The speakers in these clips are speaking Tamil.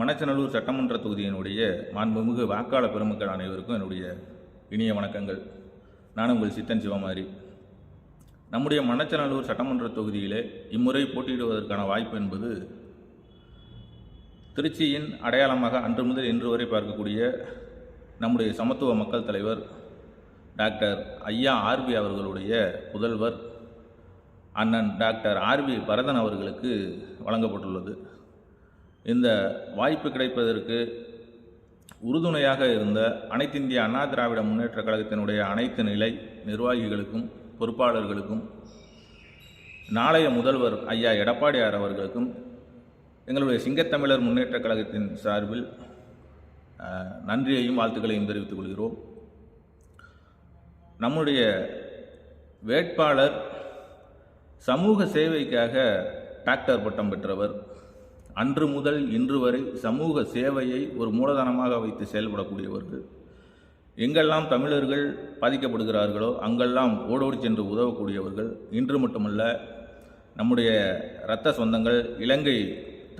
மணச்சநல்லூர் சட்டமன்ற தொகுதியினுடைய மாண்புமிகு வாக்காளர் பெருமக்கள் அனைவருக்கும் என்னுடைய இனிய வணக்கங்கள். நான் உங்கள் சித்தன் சிவமாரி. நம்முடைய மணச்சநல்லூர் சட்டமன்ற தொகுதியிலே இம்முறை போட்டியிடுவதற்கான வாய்ப்பு என்பது திருச்சியின் அடையாளமாக அன்று முதல் இன்று வரை பார்க்கக்கூடிய நம்முடைய சமத்துவ மக்கள் தலைவர் டாக்டர் ஐயா ஆர்வி அவர்களுடைய புதல்வர் அண்ணன் டாக்டர் ஆர்வி பரதன் அவர்களுக்கு வழங்கப்பட்டுள்ளது. இந்த வாய்ப்பு கிடைப்பதற்கு உறுதுணையாக இருந்த அனைத்திந்திய அண்ணா திராவிட முன்னேற்றக் கழகத்தினுடைய அனைத்து நிலை நிர்வாகிகளுக்கும் பொறுப்பாளர்களுக்கும் நாளைய முதல்வர் ஐயா எடப்பாடியார் அவர்களுக்கும் எங்களுடைய சிங்கத்தமிழர் முன்னேற்றக் கழகத்தின் சார்பில் நன்றியையும் வாழ்த்துக்களையும் தெரிவித்துக் கொள்கிறோம். நம்முடைய வேட்பாளர் சமூக சேவைக்காக டாக்டர் பட்டம் பெற்றவர். அன்று முதல் இன்று வரை சமூக சேவையை ஒரு மூலதனமாக வைத்து செயல்படக்கூடியவர்கள். எங்கெல்லாம் தமிழர்கள் பாதிக்கப்படுகிறார்களோ அங்கெல்லாம் ஓடோடி சென்று உதவக்கூடியவர்கள். இன்று மட்டுமல்ல, நம்முடைய இரத்த சொந்தங்கள் இலங்கை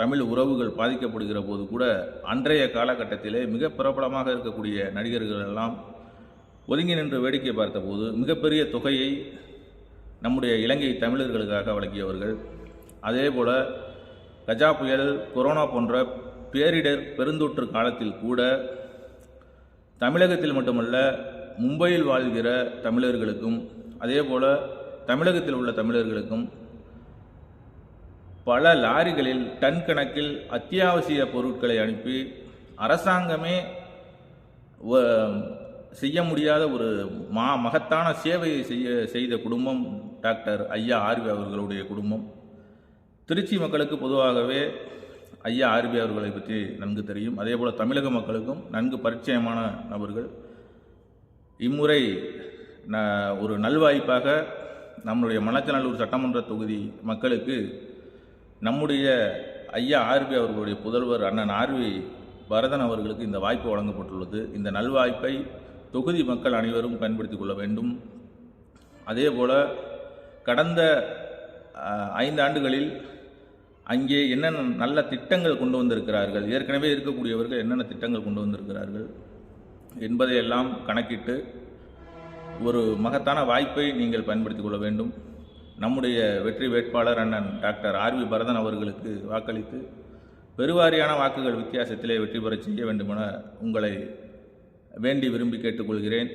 தமிழ் உறவுகள் பாதிக்கப்படுகிற போது கூட அன்றைய காலகட்டத்திலே மிக பிரபலமாக இருக்கக்கூடிய நடிகர்கள் எல்லாம் ஒதுங்கி நின்று வேடிக்கை பார்த்தபோது மிகப்பெரிய தொகையை நம்முடைய இலங்கை தமிழர்களுக்காக வழங்கியவர்கள். அதே போல் கஜா புயல், கொரோனா போன்ற பேரிடர் பெருந்தொற்று காலத்தில் கூட தமிழகத்தில் மட்டுமல்ல, மும்பையில் வாழ்கிற தமிழர்களுக்கும் அதே போல் தமிழகத்தில் உள்ள தமிழர்களுக்கும் பல லாரிகளில் டன் கணக்கில் அத்தியாவசிய பொருட்களை அனுப்பி அரசாங்கமே செய்ய முடியாத ஒரு மகத்தான சேவையை செய்த குடும்பம் டாக்டர் ஐயா ஆர்வி அவர்களுடைய குடும்பம். திருச்சி மக்களுக்கு பொதுவாகவே ஐயா ஆர்வி அவர்களை பற்றி நன்கு தெரியும். அதே போல் தமிழக மக்களுக்கும் நன்கு பரிச்சயமான நபர்கள். இம்முறை ஒரு நல்வாய்ப்பாக நம்முடைய மணச்சநல்லூர் சட்டமன்ற தொகுதி மக்களுக்கு நம்முடைய ஐயா ஆர்வி அவர்களுடைய புதல்வர் அண்ணன் ஆர்வி பரதன் அவர்களுக்கு இந்த வாய்ப்பு வழங்கப்பட்டுள்ளது. இந்த நல்வாய்ப்பை தொகுதி மக்கள் அனைவரும் பயன்படுத்திக் கொள்ள வேண்டும். அதே போல் கடந்த 5 ஆண்டுகளில் அங்கே என்னென்ன நல்ல திட்டங்கள் கொண்டு வந்திருக்கிறார்கள், ஏற்கனவே இருக்கக்கூடியவர்கள் என்னென்ன திட்டங்கள் கொண்டு வந்திருக்கிறார்கள் என்பதையெல்லாம் கணக்கிட்டு ஒரு மகத்தான வாய்ப்பை நீங்கள் பயன்படுத்திக் கொள்ள வேண்டும். நம்முடைய வெற்றி வேட்பாளர் அண்ணன் டாக்டர் ஆர்வி பரதன் அவர்களுக்கு வாக்களித்து பெருவாரியான வாக்குகள் வித்தியாசத்திலே வெற்றி பெறச் செய்ய வேண்டுமென உங்களை வேண்டி விரும்பி கேட்டுக்கொள்கிறேன்.